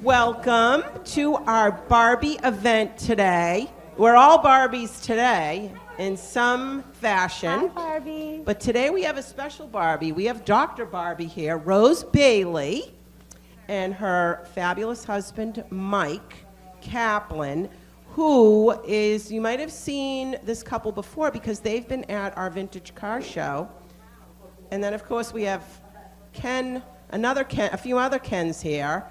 Welcome to our Barbie event today. We're all Barbies today in some fashion. Hi, Barbie. But today we have a special Barbie. We have Dr. Barbie here, Rose Bailey, and her fabulous husband, Mike Kaplan, who is, you might have seen this couple before because they've been at our vintage car show. And then, of course, we have Ken, a few other Kens here.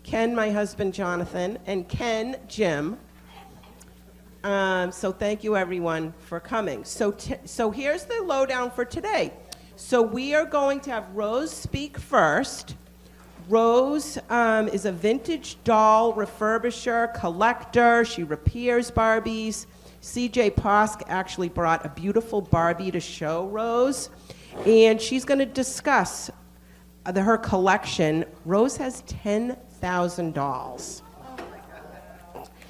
Ken, my husband, Jonathan, and Ken, Jim. So thank you, everyone, for coming. So here's the lowdown for today. So we are going to have Rose speak first. Rose is a vintage doll refurbisher, collector. She repairs Barbies. CJ Posk actually brought a beautiful Barbie to show Rose. And she's going to discuss her collection. Rose has 10,000 dolls.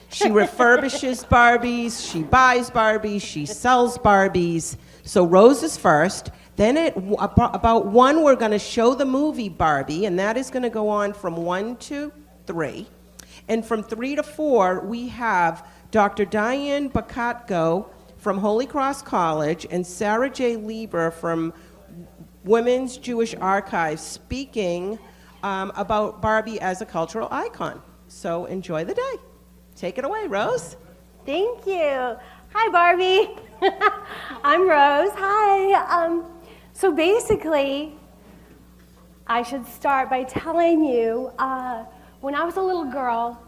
She refurbishes Barbies, she buys Barbies, she sells Barbies. So Rose is first. Then at about 1, we're going to show the movie Barbie, and that is going to go on from 1 to 3. And from 3 to 4, we have Dr. Diane Bakatko from Holy Cross College and Sarah J. Lieber from Women's Jewish Archives speaking about Barbie as a cultural icon. So enjoy the day. Take it away, Rose. Thank you. Hi, Barbie. I'm Rose. Hi. So basically, I should start by telling you, when I was a little girl,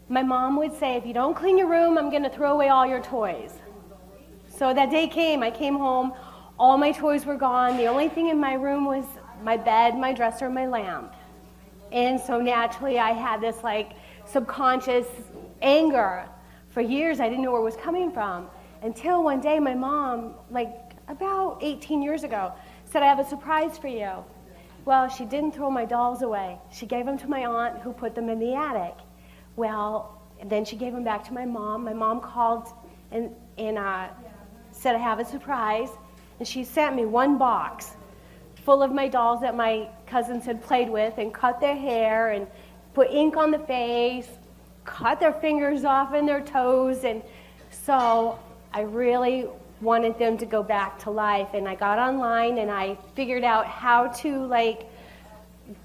my mom would say, if you don't clean your room, I'm going to throw away all your toys. So that day came. I came home. All my toys were gone. The only thing in my room was my bed, my dresser, my lamp. And so naturally, I had this subconscious anger. For years, I didn't know where it was coming from. Until one day, my mom, about 18 years ago, said, I have a surprise for you. Well, she didn't throw my dolls away. She gave them to my aunt, who put them in the attic. Well, then she gave them back to my mom. My mom called and said, I have a surprise. And she sent me one box full of my dolls that my cousins had played with and cut their hair and put ink on the face, cut their fingers off and their toes. And so I really wanted them to go back to life. And I got online and I figured out how to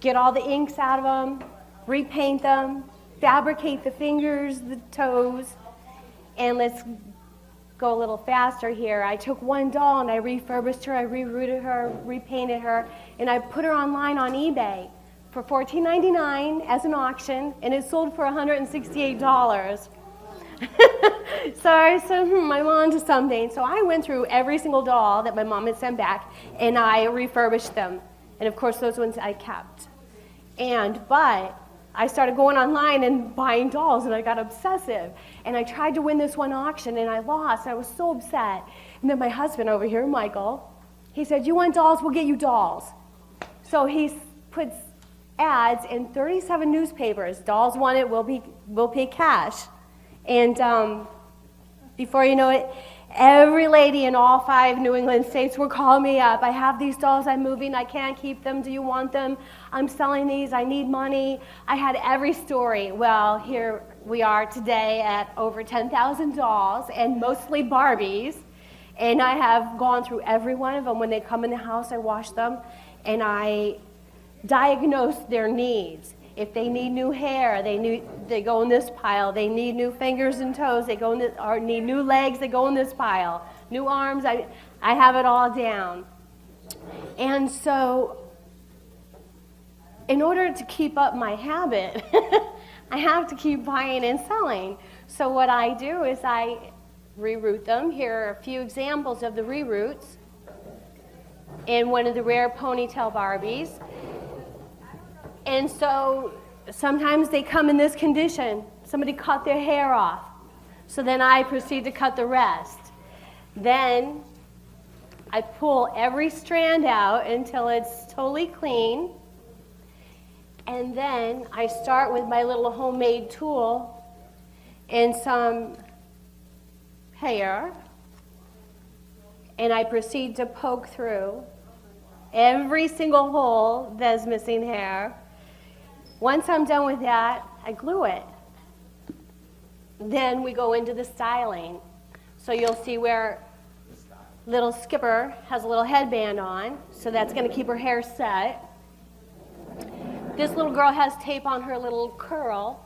get all the inks out of them, repaint them, fabricate the fingers, the toes. And let's go a little faster here. I took one doll and I refurbished her, I rerouted her, repainted her, and I put her online on eBay for $14.99 as an auction, and it sold for $168. So I said, I'm on to something. So I went through every single doll that my mom had sent back, and I refurbished them. And of course, those ones I kept. But I started going online and buying dolls, and I got obsessive. And I tried to win this one auction, and I lost. I was so upset. And then my husband over here, Michael, he said, you want dolls? We'll get you dolls. So he puts ads in 37 newspapers. Dolls want it, we'll pay cash. And before you know it, every lady in all 5 New England states were calling me up. I have these dolls, I'm moving, I can't keep them, do you want them? I'm selling these, I need money. I had every story. Well, here we are today at over 10,000 dolls, and mostly Barbies. And I have gone through every one of them. When they come in the house, I wash them, and I diagnose their needs. If they need new hair, they go in this pile. They need new fingers and toes, they go in this, or need new legs, they go in this pile. New arms, I have it all down. And so, in order to keep up my habit, I have to keep buying and selling. So what I do is I reroute them. Here are a few examples of the reroutes in one of the rare ponytail Barbies. And so sometimes they come in this condition. Somebody cut their hair off. So then I proceed to cut the rest. Then I pull every strand out until it's totally clean. And then I start with my little homemade tool and some hair. And I proceed to poke through every single hole that's missing hair. Once I'm done with that, I glue it. Then we go into the styling. So you'll see where little Skipper has a little headband on, so that's going to keep her hair set. This little girl has tape on her little curl,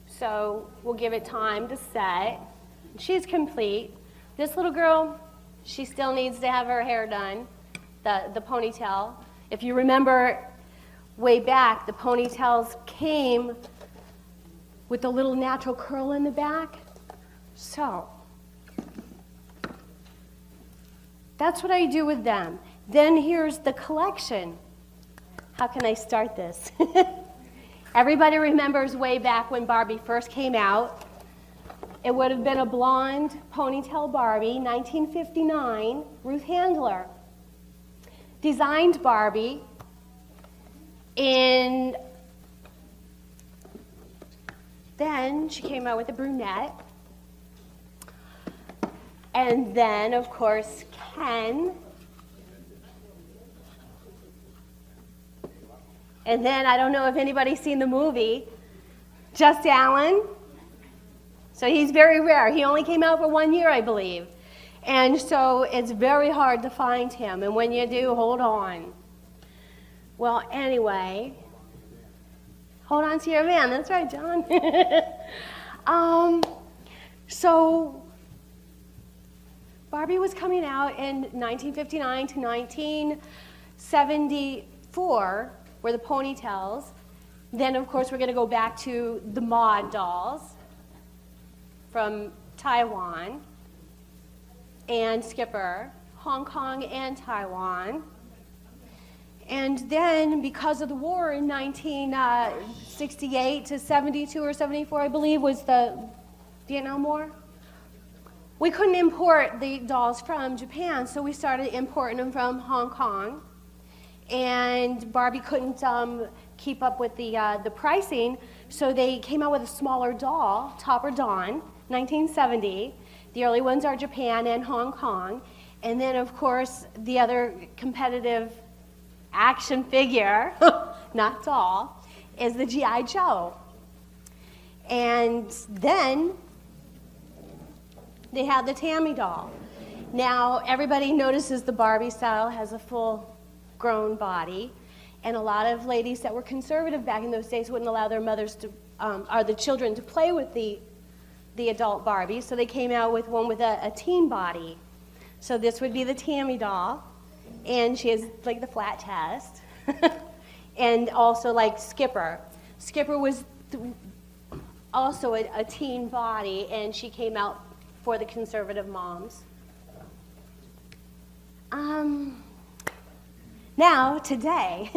so we'll give it time to set. She's complete. This little girl, she still needs to have her hair done, the ponytail. If you remember way back, the ponytails came with a little natural curl in the back. So that's what I do with them. Then here's the collection. How can I start this? Everybody remembers way back when Barbie first came out. It would have been a blonde ponytail Barbie, 1959, Ruth Handler. Designed Barbie in, then she came out with a brunette. And then, of course, Ken. And then, I don't know if anybody's seen the movie, Just Allen. So he's very rare. He only came out for 1 year, I believe. And so it's very hard to find him. And when you do, hold on. Well, anyway, hold on to your van. That's right, John. So Barbie was coming out in 1959 to 1974, were the ponytails. Then, of course, we're going to go back to the mod dolls from Taiwan and Skipper, Hong Kong and Taiwan. And then, because of the war in 1968 to 72 or 74, I believe, was the Vietnam War, we couldn't import the dolls from Japan, so we started importing them from Hong Kong. And Barbie couldn't keep up with the pricing, so they came out with a smaller doll, Topper Dawn, 1970. The early ones are Japan and Hong Kong. And then, of course, the other competitive action figure, not doll, is the G.I. Joe. And then they had the Tammy doll. Now, everybody notices the Barbie style has a full-grown body, and a lot of ladies that were conservative back in those days wouldn't allow their mothers to, or the children to play with the adult Barbie, so they came out with one with a teen body. So this would be the Tammy doll, and she has like the flat chest, and also like Skipper. Skipper was also a teen body, and she came out for the conservative moms. Now, today,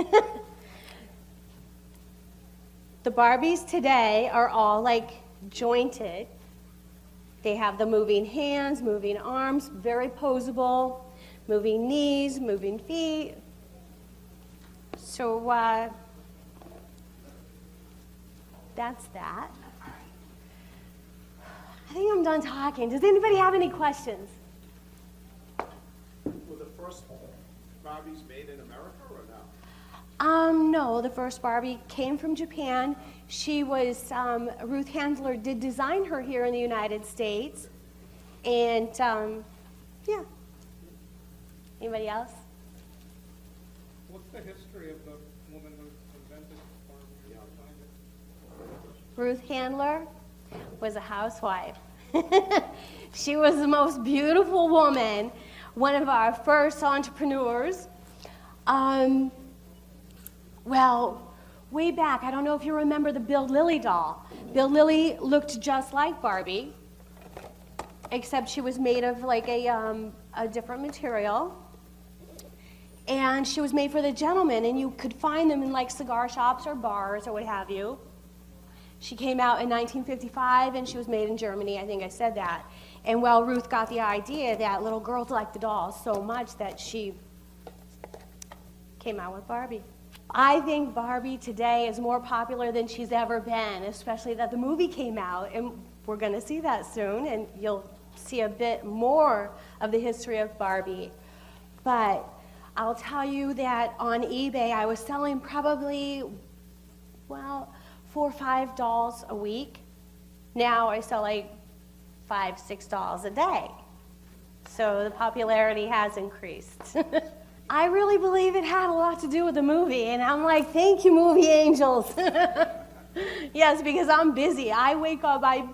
the Barbies today are all like jointed. They have the moving hands, moving arms, very posable, moving knees, moving feet. So that's that. I think I'm done talking. Does anybody have any questions? Were the first Barbies made in America or no? No, the first Barbie came from Japan. She was, Ruth Handler did design her here in the United States. And, yeah. Anybody else? What's the history of the woman who invented Barbie? Ruth Handler was a housewife. She was the most beautiful woman, one of our first entrepreneurs. Well, way back, I don't know if you remember the Bill Lilly doll. Bill Lilly looked just like Barbie, except she was made of like a different material. And she was made for the gentleman, and you could find them in like cigar shops or bars or what have you. She came out in 1955, and she was made in Germany. I think I said that. And well, Ruth got the idea that little girls liked the dolls so much that she came out with Barbie. I think Barbie today is more popular than she's ever been, especially that the movie came out, and we're going to see that soon, and you'll see a bit more of the history of Barbie. But I'll tell you that on eBay, I was selling probably, well, 4 or 5 dolls a week. Now I sell like 5, 6 dolls a day. So the popularity has increased. I really believe it had a lot to do with the movie, and I'm like, thank you, movie angels. Yes, because I'm busy. I wake up, I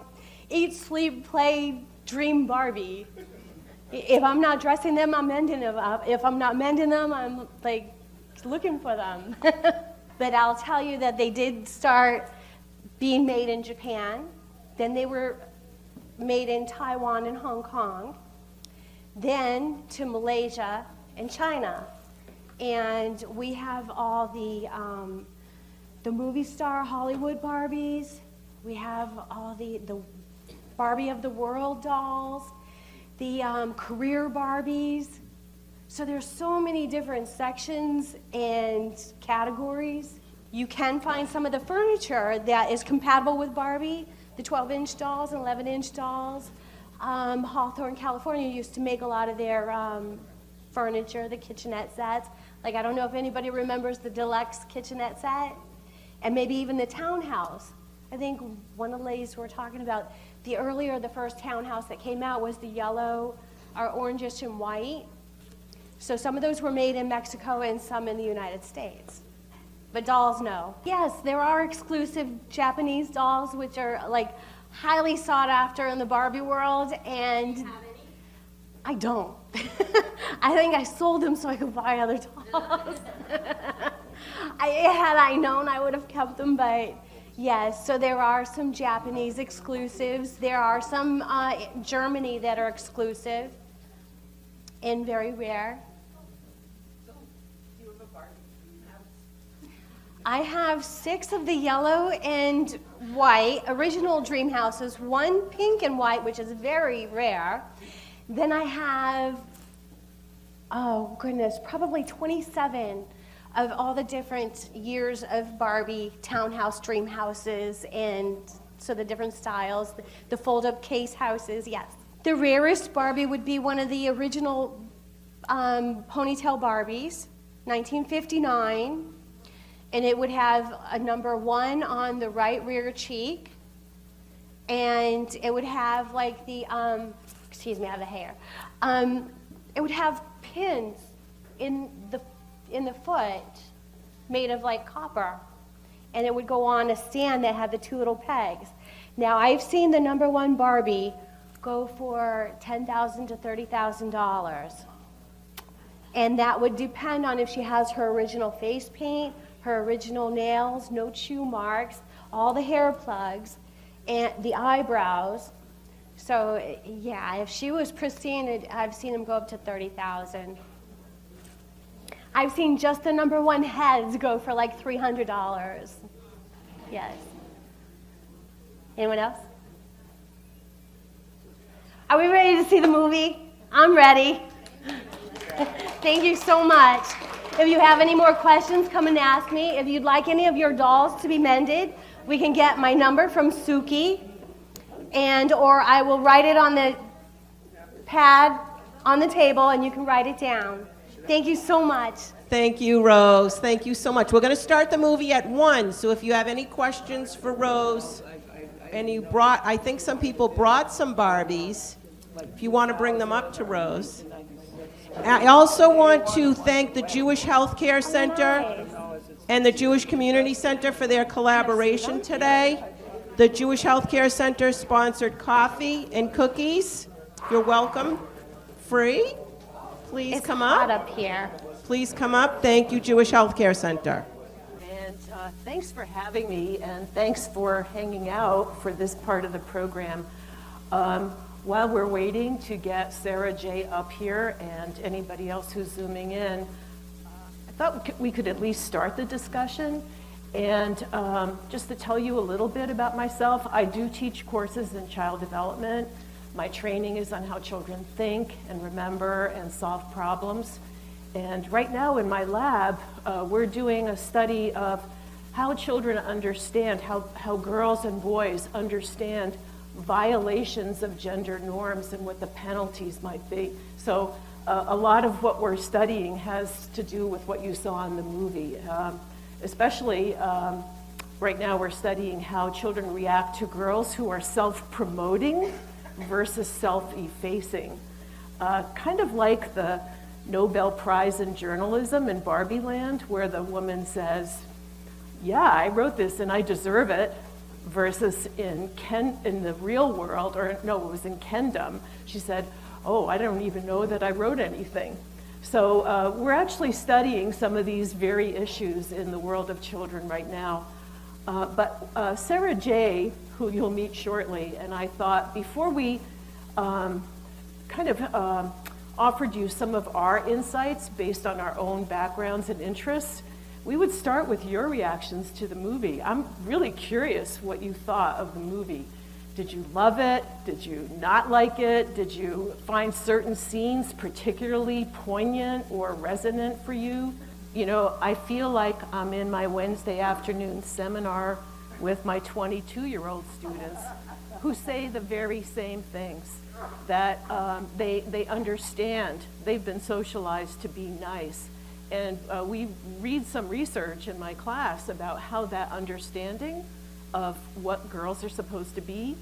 eat, sleep, play, dream Barbie. If I'm not dressing them, I'm mending them up. If I'm not mending them, I'm like looking for them. But I'll tell you that they did start being made in Japan. Then they were made in Taiwan and Hong Kong. Then to Malaysia and China. And we have all the movie star Hollywood Barbies. We have all the Barbie of the World dolls, the career Barbies. So there's so many different sections and categories. You can find some of the furniture that is compatible with Barbie, the 12-inch dolls and 11-inch dolls. Hawthorne, California used to make a lot of their furniture, the kitchenette sets. Like, I don't know if anybody remembers the deluxe kitchenette set, and maybe even the townhouse. I think one of the ladies who were talking about the first townhouse that came out was the yellow or orangish and white. So some of those were made in Mexico and some in the United States. But dolls, no. Yes, there are exclusive Japanese dolls, which are like highly sought after in the Barbie world, and do you have any? I don't. I think I sold them so I could buy other dolls. Had I known, I would have kept them, but yes, so there are some Japanese exclusives. There are some Germany that are exclusive and very rare. So, do you have a Barbie house? I have 6 of the yellow and white original dream houses, 1 pink and white, which is very rare. Then I have, oh goodness, probably 27 of all the different years of Barbie townhouse dream houses, and so the different styles, the fold-up case houses, yes. The rarest Barbie would be one of the original ponytail Barbies, 1959, and it would have a number 1 on the right rear cheek, and it would have like the, excuse me, I have the hair. It would have pins in the foot made of like copper, and it would go on a stand that had the 2 little pegs. Now, I've seen the number 1 Barbie go for $10,000 to $30,000, and that would depend on if she has her original face paint, her original nails, no chew marks, all the hair plugs, and the eyebrows. So yeah, if she was pristine, I've seen them go up to $30,000. I've seen just the number 1 heads go for like $300. Yes. Anyone else? Are we ready to see the movie? I'm ready. Thank you so much. If you have any more questions, come and ask me. If you'd like any of your dolls to be mended, we can get my number from Suki, or I will write it on the pad on the table, and you can write it down. Thank you so much. Thank you, Rose. Thank you so much. We're going to start the movie at 1, so if you have any questions for Rose, and I think some people brought some Barbies, if you want to bring them up to Rose. I also want to thank the Jewish Healthcare Center and the Jewish Community Center for their collaboration today. The Jewish Healthcare Center sponsored coffee and cookies. You're welcome. Free. Please come up. It's hot up here. Please come up. Thank you, Jewish Healthcare Center. And thanks for having me, and thanks for hanging out for this part of the program. While we're waiting to get Sarah J. up here and anybody else who's zooming in, I thought we could at least start the discussion. And just to tell you a little bit about myself, I do teach courses in child development. My training is on how children think and remember and solve problems. And right now in my lab, we're doing a study of how children understand, how girls and boys understand violations of gender norms and what the penalties might be. So a lot of what we're studying has to do with what you saw in the movie, especially right now we're studying how children react to girls who are self-promoting versus self-effacing. Kind of like the Nobel Prize in Journalism in Barbie Land, where the woman says, yeah, I wrote this and I deserve it, versus in the real world, or no, it was in Kendom, she said, oh, I don't even know that I wrote anything. So we're actually studying some of these very issues in the world of children right now. But Sarah J., who you'll meet shortly, and I thought before we offered you some of our insights based on our own backgrounds and interests, we would start with your reactions to the movie. I'm really curious what you thought of the movie. Did you love it? Did you not like it? Did you find certain scenes particularly poignant or resonant for you? You know, I feel like I'm in my Wednesday afternoon seminar with my 22-year-old students who say the very same things, that they understand, they've been socialized to be nice. And we read some research in my class about how that understanding of what girls are supposed to be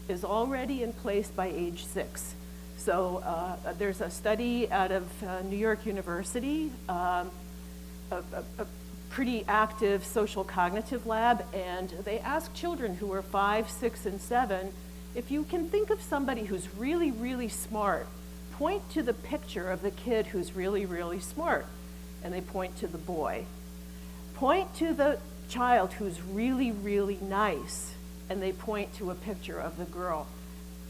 is already in place by age 6. So there's a study out of New York University, a pretty active social cognitive lab, and they asked children who were 5, 6, and 7, if you can think of somebody who's really, really smart, point to the picture of the kid who's really, really smart. And they point to the boy. Point to the child who's really, really nice, and they point to a picture of the girl.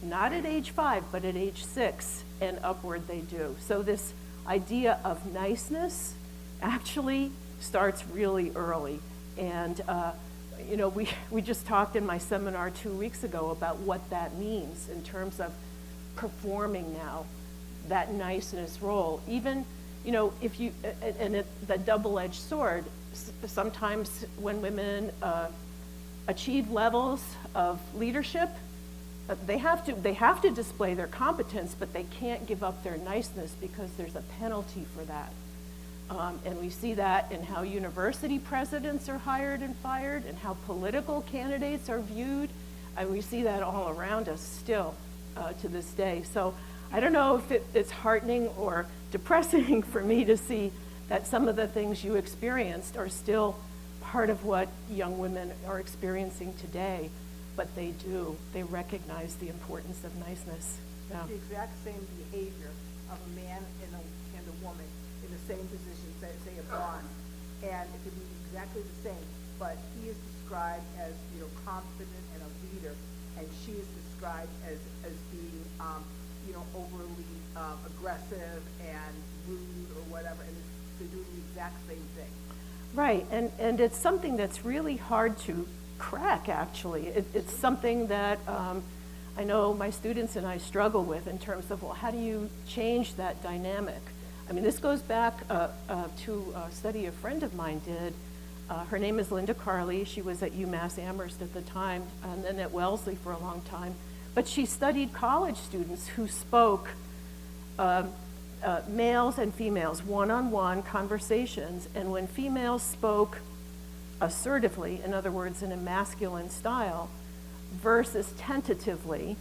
Not at age 5, but at age 6 and upward they do. So this idea of niceness actually starts really early. And you know, we just talked in my seminar 2 weeks ago about what that means in terms of performing now that niceness role. Even, you know, if you, and the double-edged sword, sometimes when women achieve levels of leadership, they have to display their competence, but they can't give up their niceness because there's a penalty for that. And we see that in how university presidents are hired and fired, and how political candidates are viewed. And we see that all around us still to this day. So I don't know if it's heartening or depressing for me to see that some of the things you experienced are still part of what young women are experiencing today, but they do. They recognize the importance of niceness. Yeah. The exact same behavior of a man and a woman in the same position, say a boss, and it could be exactly the same, but he is described as, you know, confident and a leader, and she is described as being, you know, overly aggressive and rude or whatever, and they're doing the exact same thing. Right, and it's something that's really hard to crack, actually. It's something that I know my students and I struggle with in terms of, well, how do you change that dynamic? I mean, this goes back to a study a friend of mine did. Her name is Linda Carley. She was at UMass Amherst at the time, and then at Wellesley for a long time. But she studied college students who spoke males and females, one-on-one conversations, and when females spoke assertively, in other words, in a masculine style, versus tentatively,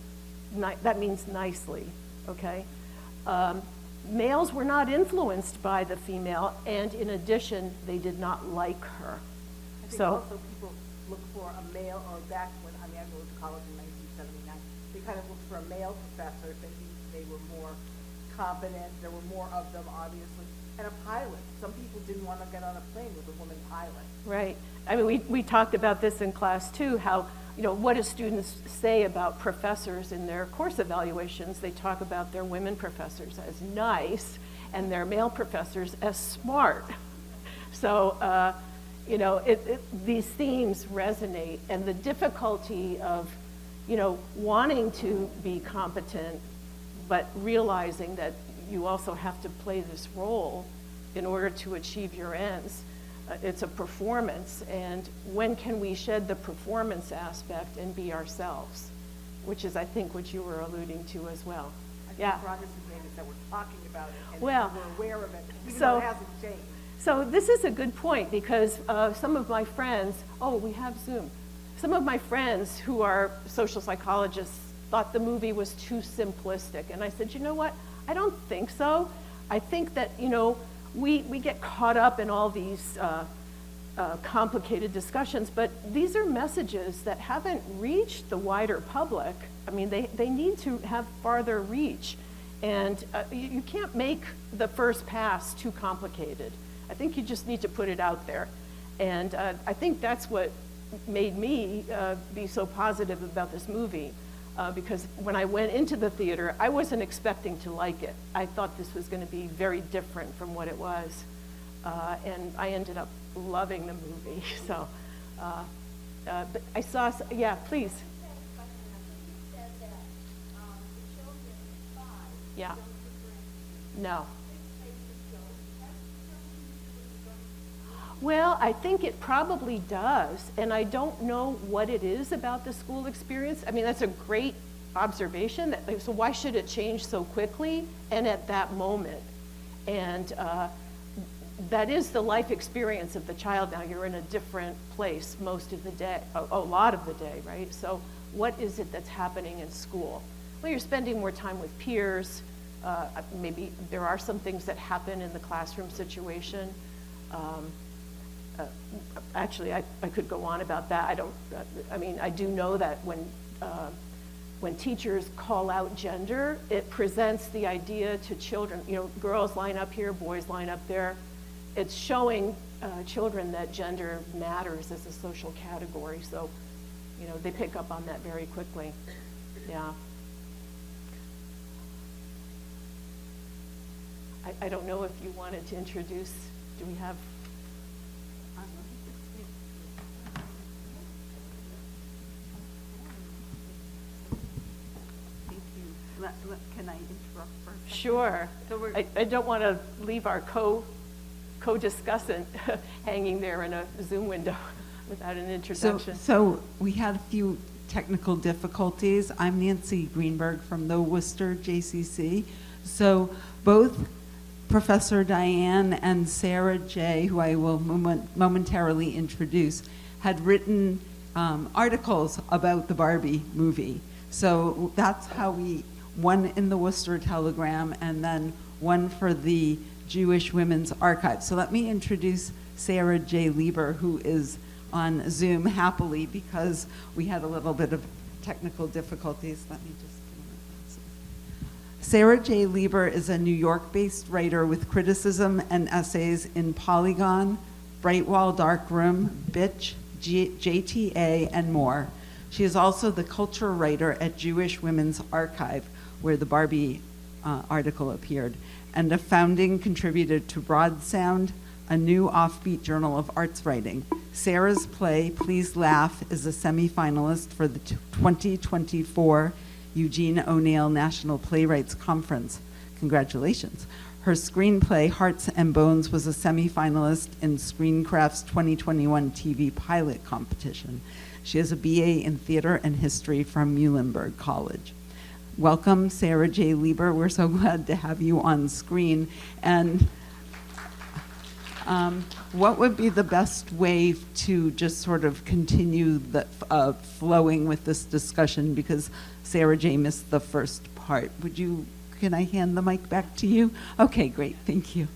that means nicely, okay? Males were not influenced by the female, and in addition, they did not like her. I think So, also people look for a male, or back when, I went to college in 1979, they kind of looked for a male professor thinking they were more competent, there were more of them, obviously, and a pilot. Some people didn't want to get on a plane with a woman pilot. right. I mean, we talked about this in class too, how, you know, what do students say about professors in their course evaluations? They talk about their women professors as nice and their male professors as smart. So, you know, these themes resonate, and the difficulty of, you know, wanting to be competent, but realizing that you also have to play this role in order to achieve your ends. It's a performance, and when can we shed the performance aspect and be ourselves, which is, I think, what you were alluding to as well. I think Yeah. progress is made is that we're talking about it and Well, we're aware of it, even so- though it hasn't changed. So this is a good point because some of my friends, oh, we have Zoom. Some of my friends who are social psychologists thought the movie was too simplistic. And I said, you know what? I don't think so. I think that, we get caught up in all these complicated discussions, but these are messages that haven't reached the wider public. I mean, they need to have farther reach. And you can't make the first pass too complicated. I think you just need to put it out there. And I think that's what made me be so positive about this movie. Because when I went into the theater, I wasn't expecting to like it. I thought this was going to be very different from what it was. And I ended up loving the movie. So, but I saw, yeah, please. Yeah. No. Well, I think it probably does, and I don't know what it is about the school experience. I mean, that's a great observation. So why should it change so quickly and at that moment? And that is the life experience of the child now. You're in a different place most of the day, a lot of the day, right? So what is it that's happening in school? Well, you're spending more time with peers. Maybe there are some things that happen in the classroom situation. Actually, I could go on about that. I do know that when teachers call out gender, it presents the idea to children, girls line up here, boys line up there. It's showing children that gender matters as a social category. So, they pick up on that very quickly. Yeah. I don't know if you wanted to introduce, do we have? Thank you. Can I interrupt for a second? Sure. So I don't want to leave our co-discussant hanging there in a Zoom window without an introduction. So we had a few technical difficulties. I'm Nancy Greenberg from the Worcester JCC. So both Professor Diane and Sarah J., who I will momentarily introduce, had written articles about the Barbie movie. So that's how one in the Worcester Telegram and then one for the Jewish Women's Archive. So let me introduce Sarah J. Lieber, who is on Zoom happily because we had a little bit of technical difficulties. Let me just put on my glasses. Sarah J. Lieber is a New York-based writer with criticism and essays in Polygon, Brightwall Darkroom, Bitch, JTA, and more. She is also the culture writer at Jewish Women's Archive, where the Barbie article appeared, and a founding contributor to Broad Sound, a new offbeat journal of arts writing. Sarah's play, Please Laugh, is a semifinalist for the 2024 Eugene O'Neill National Playwrights Conference. Congratulations. Her screenplay, Hearts and Bones, was a semifinalist in Screencraft's 2021 TV pilot competition. She has a BA in theater and history from Muhlenberg College. Welcome, Sarah J. Lieber. We're so glad to have you on screen. And what would be the best way to just sort of continue the flowing with this discussion, because Sarah J. missed the first part? Can I hand the mic back to you? Okay, great, thank you.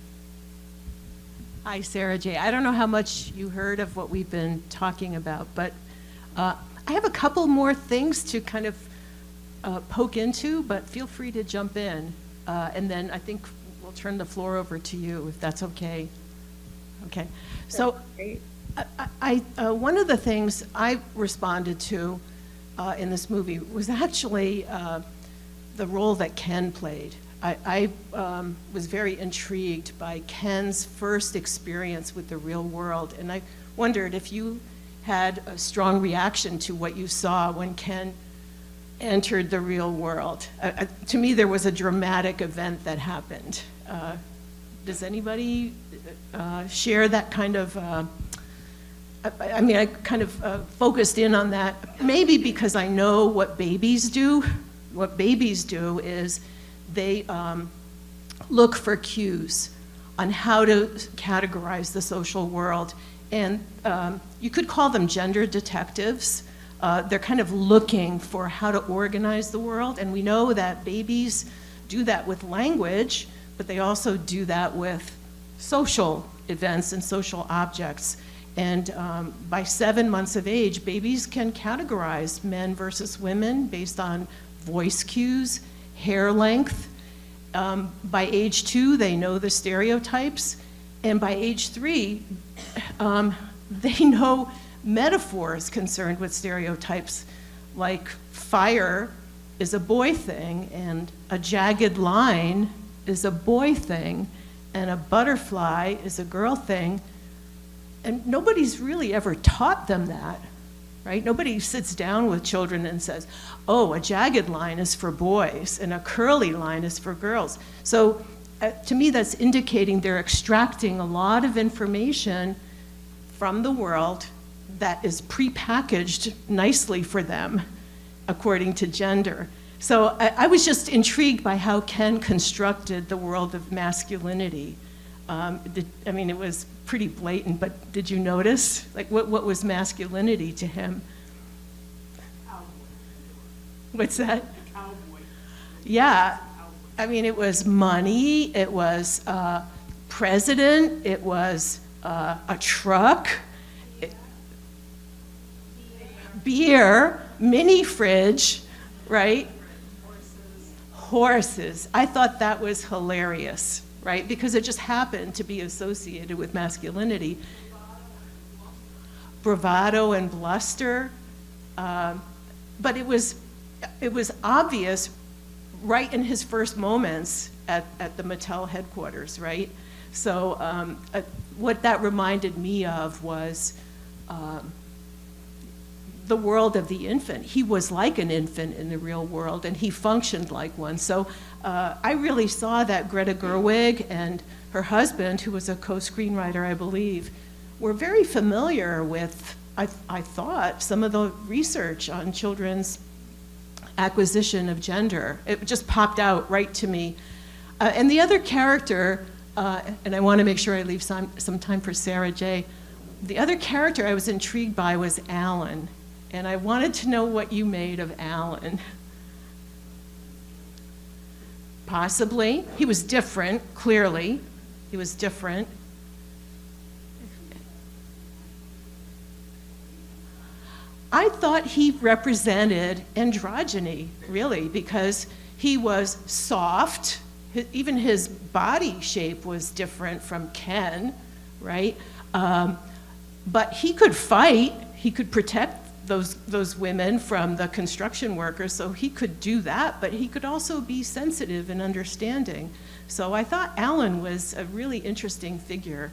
Hi, Sarah J. I don't know how much you heard of what we've been talking about, but I have a couple more things to kind of poke into, but feel free to jump in. And then I think we'll turn the floor over to you, if that's okay. Okay. So one of the things I responded to in this movie was actually the role that Ken played. I was very intrigued by Ken's first experience with the real world, and I wondered if you had a strong reaction to what you saw when Ken entered the real world. To me, there was a dramatic event that happened. Does anybody share that kind of, I kind of focused in on that, maybe because I know what babies do. What babies do is they look for cues. on how to categorize the social world. And you could call them gender detectives. They're kind of looking for how to organize the world. And we know that babies do that with language, but they also do that with social events and social objects. And by 7 months of age, babies can categorize men versus women based on voice cues, hair length. By age 2, they know the stereotypes. And by age 3, they know metaphors concerned with stereotypes, like fire is a boy thing, and a jagged line is a boy thing, and a butterfly is a girl thing. And nobody's really ever taught them that, right? Nobody sits down with children and says, oh, a jagged line is for boys and a curly line is for girls. So to me, that's indicating they're extracting a lot of information from the world that is prepackaged nicely for them according to gender. So I was just intrigued by how Ken constructed the world of masculinity. It was pretty blatant, but did you notice? Like, what was masculinity to him? Cowboy. What's that? Cowboy. Yeah, it was money, it was president, it was a truck, beer, mini fridge, right? Horses. I thought that was hilarious, right? Because it just happened to be associated with masculinity. Bravado and bluster. But it was obvious right in his first moments at the Mattel headquarters, right? So what that reminded me of was the world of the infant. He was like an infant in the real world, and he functioned like one. So I really saw that Greta Gerwig and her husband, who was a co-screenwriter, I believe, were very familiar with, I thought, some of the research on children's acquisition of gender. It just popped out right to me. And the other character, and I want to make sure I leave some time for Sarah J. The other character I was intrigued by was Alan. And I wanted to know what you made of Alan. Possibly. He was different, clearly. He was different. I thought he represented androgyny, really, because he was soft. Even his body shape was different from Ken, right? But he could fight. He could protect those women from the construction workers, so he could do that, but he could also be sensitive and understanding. So I thought Alan was a really interesting figure.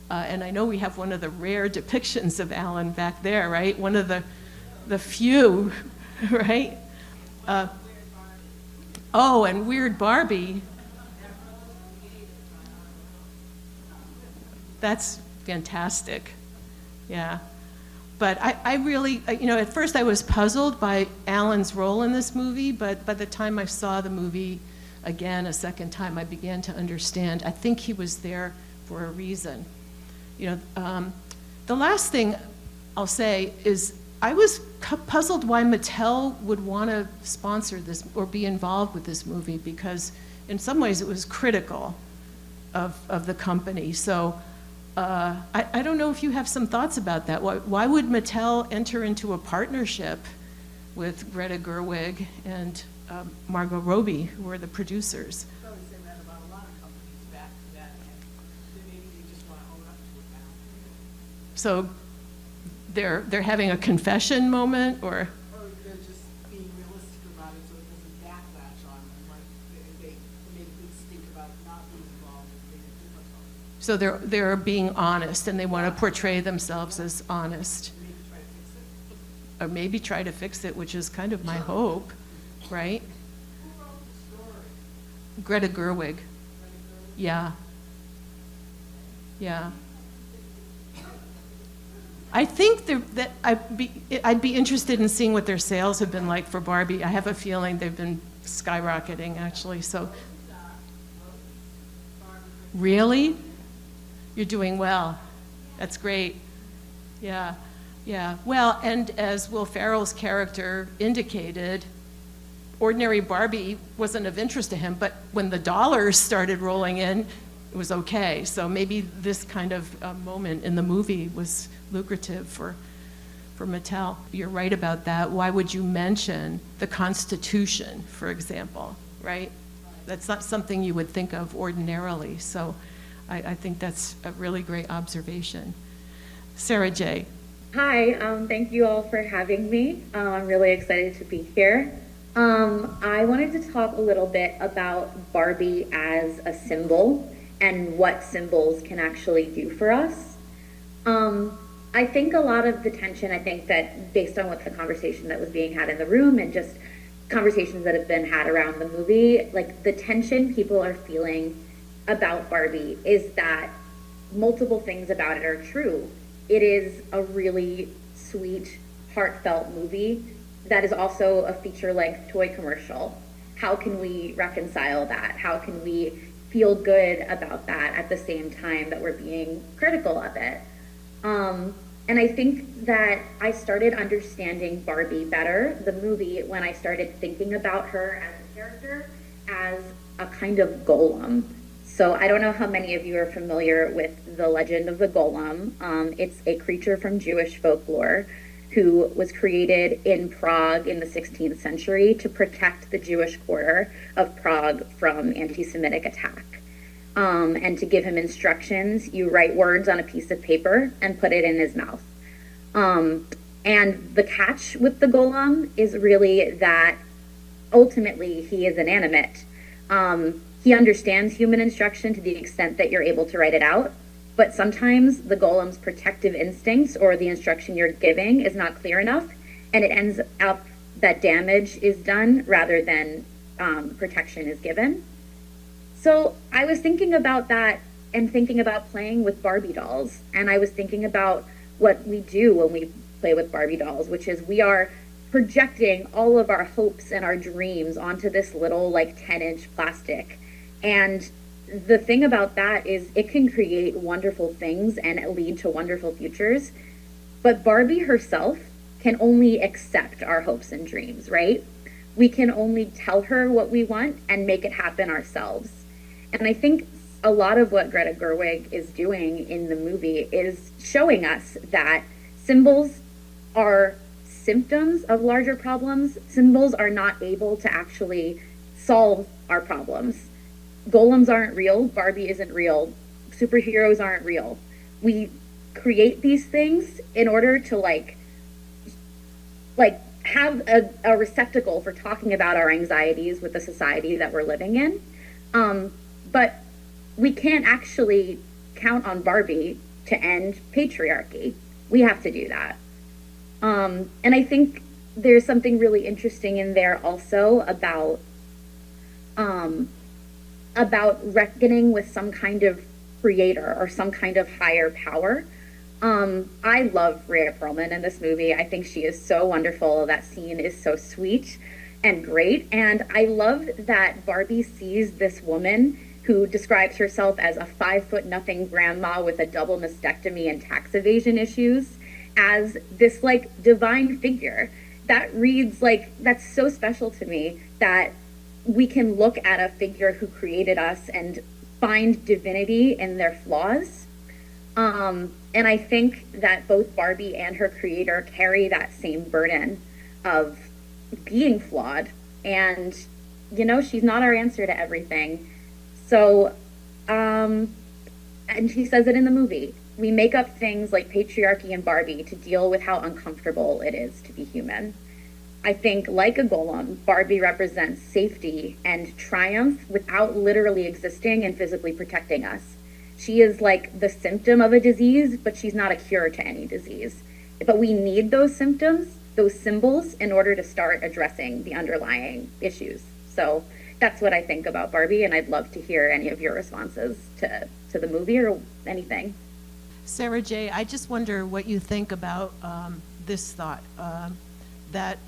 And I know we have one of the rare depictions of Alan back there, right? One of the few, right? And Weird Barbie. That's fantastic, yeah. But I really, at first I was puzzled by Alan's role in this movie, but by the time I saw the movie again a second time, I began to understand. I think he was there for a reason. The last thing I'll say is I was puzzled why Mattel would want to sponsor this or be involved with this movie, because in some ways it was critical of the company. So I don't know if you have some thoughts about that. Why would Mattel enter into a partnership with Greta Gerwig and Margot Robbie, who were the producers? Probably saying that about a lot of companies back then, and maybe they just want to own up to it now. So they're having a confession moment, or? Or they're just being realistic about it so it doesn't backlash on them. Like they made a big stink about not being involved and made it difficult. So they're being honest, and they want to portray themselves as honest. Maybe try to fix it. Or maybe try to fix it, which is kind of my hope, right? Who wrote the story? Greta Gerwig. Yeah. Yeah. I think that I'd be interested in seeing what their sales have been like for Barbie. I have a feeling they've been skyrocketing, actually. So, really? You're doing well. That's great. Yeah, yeah. Well, and as Will Ferrell's character indicated, ordinary Barbie wasn't of interest to him, but when the dollars started rolling in, it was okay. So maybe this kind of moment in the movie was lucrative for Mattel. You're right about that. Why would you mention the Constitution, for example, right? That's not something you would think of ordinarily. So I think that's a really great observation. Sarah J. Hi, thank you all for having me. I'm really excited to be here. I wanted to talk a little bit about Barbie as a symbol and what symbols can actually do for us. I think a lot of the tension, I think that based on what the conversation that was being had in the room and just conversations that have been had around the movie, like the tension people are feeling about Barbie is that multiple things about it are true. It is a really sweet, heartfelt movie that is also a feature-length toy commercial. How can we reconcile that? How can we feel good about that at the same time that we're being critical of it? And I think that I started understanding Barbie better, the movie, when I started thinking about her as a character as a kind of golem. So I don't know how many of you are familiar with the legend of the golem. It's a creature from Jewish folklore who was created in Prague in the 16th century to protect the Jewish quarter of Prague from anti-Semitic attack. And to give him instructions, you write words on a piece of paper and put it in his mouth. And the catch with the golem is really that ultimately he is inanimate. He understands human instruction to the extent that you're able to write it out, but sometimes the golem's protective instincts or the instruction you're giving is not clear enough, and it ends up that damage is done rather than protection is given. So I was thinking about that and thinking about playing with Barbie dolls. And I was thinking about what we do when we play with Barbie dolls, which is we are projecting all of our hopes and our dreams onto this little like 10-inch plastic. And the thing about that is it can create wonderful things and lead to wonderful futures. But Barbie herself can only accept our hopes and dreams, right? We can only tell her what we want and make it happen ourselves. And I think a lot of what Greta Gerwig is doing in the movie is showing us that symbols are symptoms of larger problems. Symbols are not able to actually solve our problems. Golems aren't real. Barbie isn't real. Superheroes aren't real. We create these things in order to like have a receptacle for talking about our anxieties with the society that we're living in. But we can't actually count on Barbie to end patriarchy. We have to do that. And I think there's something really interesting in there also about reckoning with some kind of creator or some kind of higher power. I love Rhea Perlman in this movie. I think she is so wonderful. That scene is so sweet and great. And I love that Barbie sees this woman who describes herself as a 5'0" grandma with a double mastectomy and tax evasion issues as this like divine figure. That reads like, that's so special to me that we can look at a figure who created us and find divinity in their flaws. And I think that both Barbie and her creator carry that same burden of being flawed. And, you know, she's not our answer to everything. So, and she says it in the movie, we make up things like patriarchy and Barbie to deal with how uncomfortable it is to be human. I think, like a golem, Barbie represents safety and triumph without literally existing and physically protecting us. She is like the symptom of a disease, but she's not a cure to any disease. But we need those symptoms, those symbols, in order to start addressing the underlying issues. So that's what I think about Barbie, and I'd love to hear any of your responses to the movie or anything. Sarah J., I just wonder what you think about this thought, that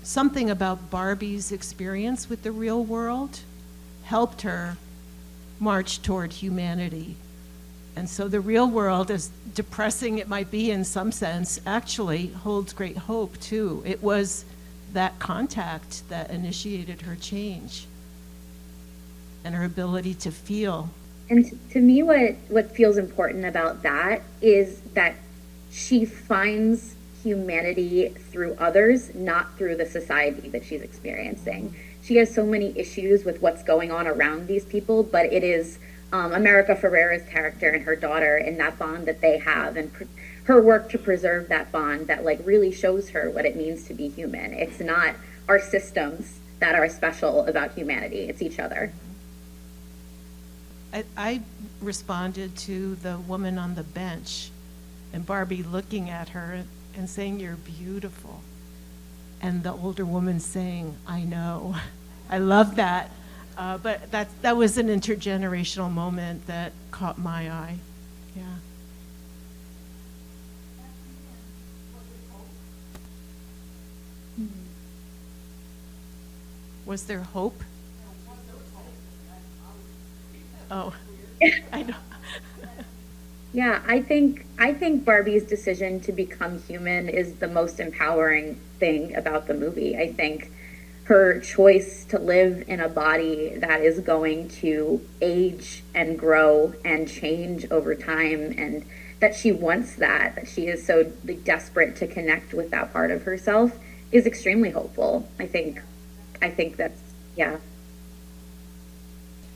something about Barbie's experience with the real world helped her march toward humanity And so the real world, as depressing it might be in some sense, actually holds great hope too. It was that contact that initiated her change and her ability to feel. And to me, what feels important about that is that she finds humanity through others, not through the society that she's experiencing. She has so many issues with what's going on around these people, but it is America Ferrera's character and her daughter and that bond that they have, and her work to preserve that bond that like really shows her what it means to be human. It's not our systems that are special about humanity, it's each other. I responded to the woman on the bench and Barbie looking at her and saying, "You're beautiful." And the older woman saying, "I know." I love that. But that was an intergenerational moment that caught my eye. Yeah. Was there hope? Oh, I know. Yeah, I think Barbie's decision to become human is the most empowering thing about the movie. I think her choice to live in a body that is going to age and grow and change over time, and that she wants that she is so desperate to connect with that part of herself, is extremely hopeful. I think that's, yeah.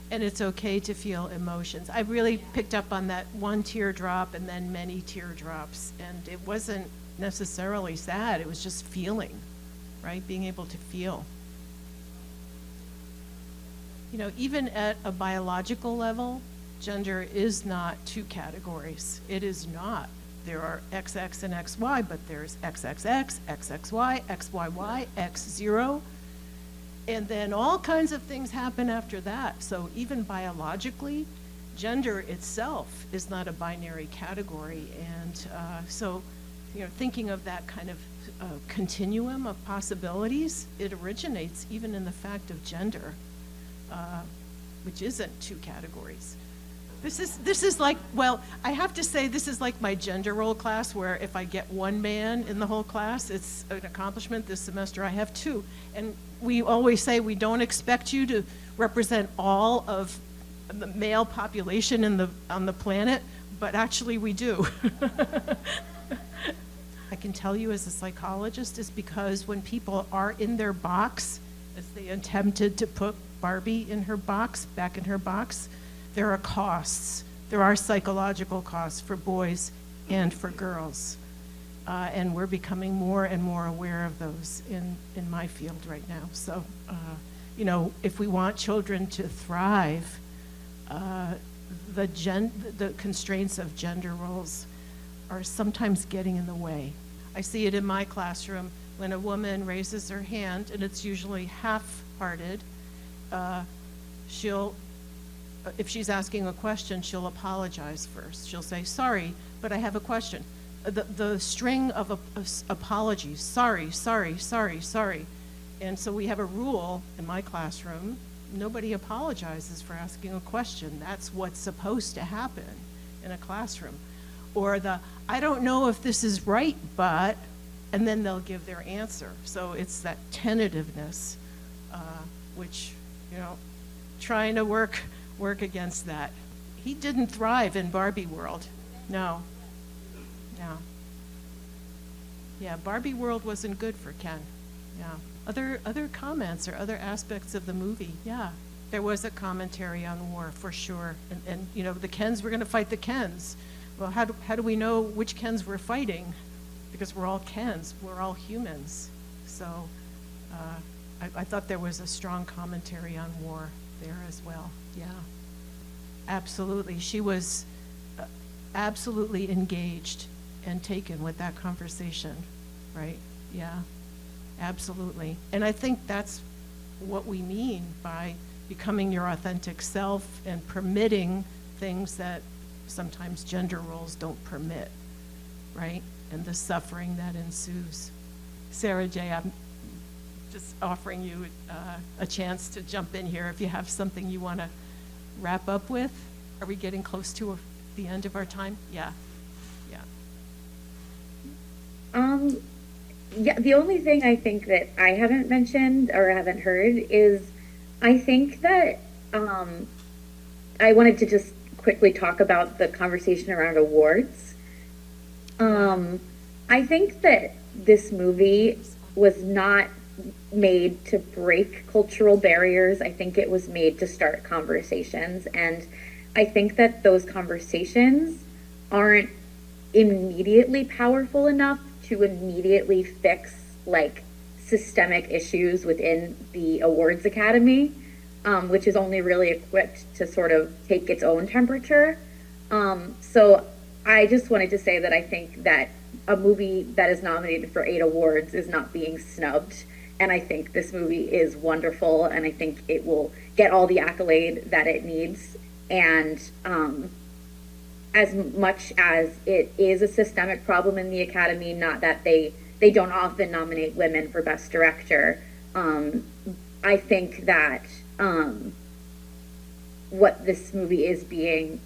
And it's okay to feel emotions. I really picked up on that one teardrop and then many teardrops. And it wasn't necessarily sad, it was just feeling, right? Being able to feel. You know, even at a biological level, gender is not two categories. It is not. There are XX and XY, but there's XXX, XXY, XYY, X0. And then all kinds of things happen after that. So even biologically, gender itself is not a binary category. And so, you know, thinking of that kind of continuum of possibilities, it originates even in the fact of gender, which isn't two categories. This is like, well, I have to say this is like my gender role class, where if I get one man in the whole class, it's an accomplishment. This semester I have two. And we always say we don't expect you to represent all of the male population on the planet, but actually we do. I can tell you as a psychologist is because when people are in their box, as they attempted to put Barbie in her box, back in her box, there are costs. There are psychological costs for boys and for girls. And we're becoming more and more aware of those in my field right now. So, you know, if we want children to thrive, the constraints of gender roles are sometimes getting in the way. I see it in my classroom when a woman raises her hand, and it's usually half-hearted, if she's asking a question, she'll apologize first. She'll say, "Sorry, but I have a question." The string of apologies, sorry. And so we have a rule in my classroom, nobody apologizes for asking a question. That's what's supposed to happen in a classroom. Or I don't know if this is right, but, and then they'll give their answer. So it's that tentativeness, which, you know, trying to work against that. He didn't thrive in Barbie world. No. Yeah, Barbie world wasn't good for Ken. Yeah. Other comments or other aspects of the movie? Yeah. There was a commentary on war for sure. And you know, the Kens were going to fight the Kens. Well, how do we know which Kens we're fighting? Because we're all Kens. We're all humans. So I thought there was a strong commentary on war there as well. Yeah. Absolutely. She was absolutely engaged and taken with that conversation, right? Yeah, absolutely. And I think that's what we mean by becoming your authentic self and permitting things that sometimes gender roles don't permit, right? And the suffering that ensues. Sarah J., I'm just offering you a chance to jump in here if you have something you want to wrap up with. Are we getting close to the end of our time? Yeah. Yeah, the only thing I think that I haven't mentioned or haven't heard is I think that I wanted to just quickly talk about the conversation around awards. I think that this movie was not made to break cultural barriers. I think it was made to start conversations. And I think that those conversations aren't immediately powerful enough to immediately fix like systemic issues within the awards academy, which is only really equipped to sort of take its own temperature. So I just wanted to say that I think that a movie that is nominated for 8 awards is not being snubbed. And I think this movie is wonderful, and I think it will get all the accolade that it needs. And as much as it is a systemic problem in the Academy, not that they don't often nominate women for Best Director, I think that what this movie is being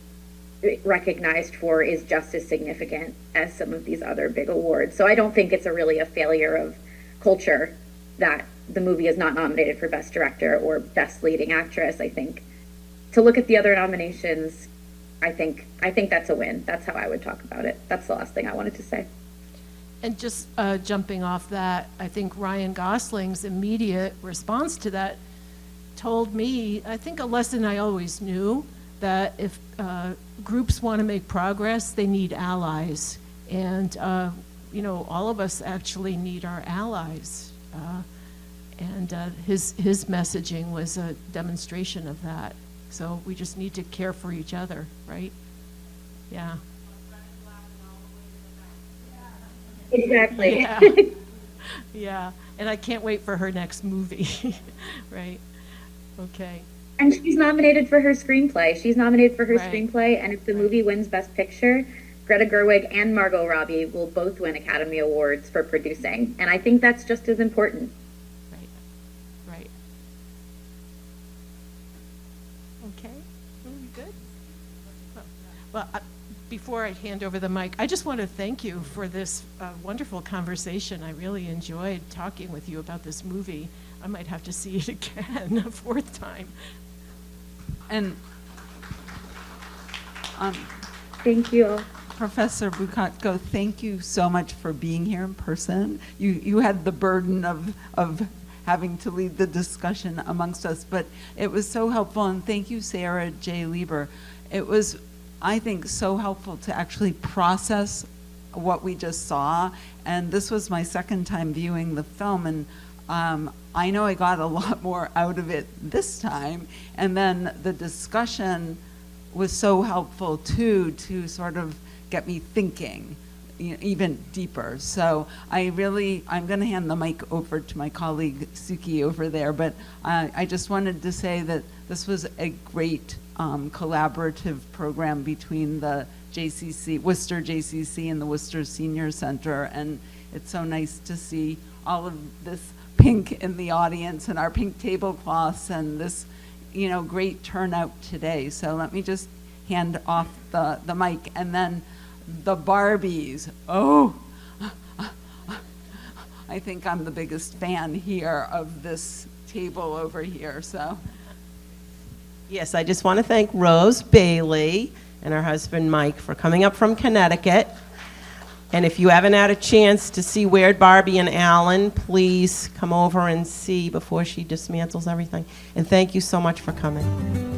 recognized for is just as significant as some of these other big awards. So I don't think it's really a failure of culture that the movie is not nominated for Best Director or Best Leading Actress. I think to look at the other nominations, I think that's a win. That's how I would talk about it. That's the last thing I wanted to say. And just jumping off that, I think Ryan Gosling's immediate response to that told me, I think a lesson I always knew, that if groups want to make progress, they need allies. And, all of us actually need our allies. And his messaging was a demonstration of that. So we just need to care for each other, right? Yeah. Exactly. Yeah. Yeah. And I can't wait for her next movie, right? Okay. And she's nominated for her screenplay. She's nominated for her Right. screenplay, and if the movie wins Best Picture, Greta Gerwig and Margot Robbie will both win Academy Awards for producing. And I think that's just as important. Right. Okay, are we good? Well, before I hand over the mic, I just want to thank you for this wonderful conversation. I really enjoyed talking with you about this movie. I might have to see it again a 4th time. And Thank you. Professor Bukatko, thank you so much for being here in person. You had the burden of having to lead the discussion amongst us, but it was so helpful. And thank you, Sarah J. Lieber. It was, I think, so helpful to actually process what we just saw. And this was my 2nd time viewing the film, and I know I got a lot more out of it this time. And then the discussion was so helpful too, to sort of get me thinking even deeper. So I'm going to hand the mic over to my colleague Suki over there, but I just wanted to say that this was a great collaborative program between the Worcester JCC and the Worcester Senior Center, and it's so nice to see all of this pink in the audience and our pink tablecloths and this great turnout today. So let me just hand off the mic, and then the Barbies. Oh, I think I'm the biggest fan here of this table over here, so. Yes, I just want to thank Rose Bailey and her husband Mike for coming up from Connecticut. And if you haven't had a chance to see Weird Barbie and Alan, please come over and see before she dismantles everything. And thank you so much for coming.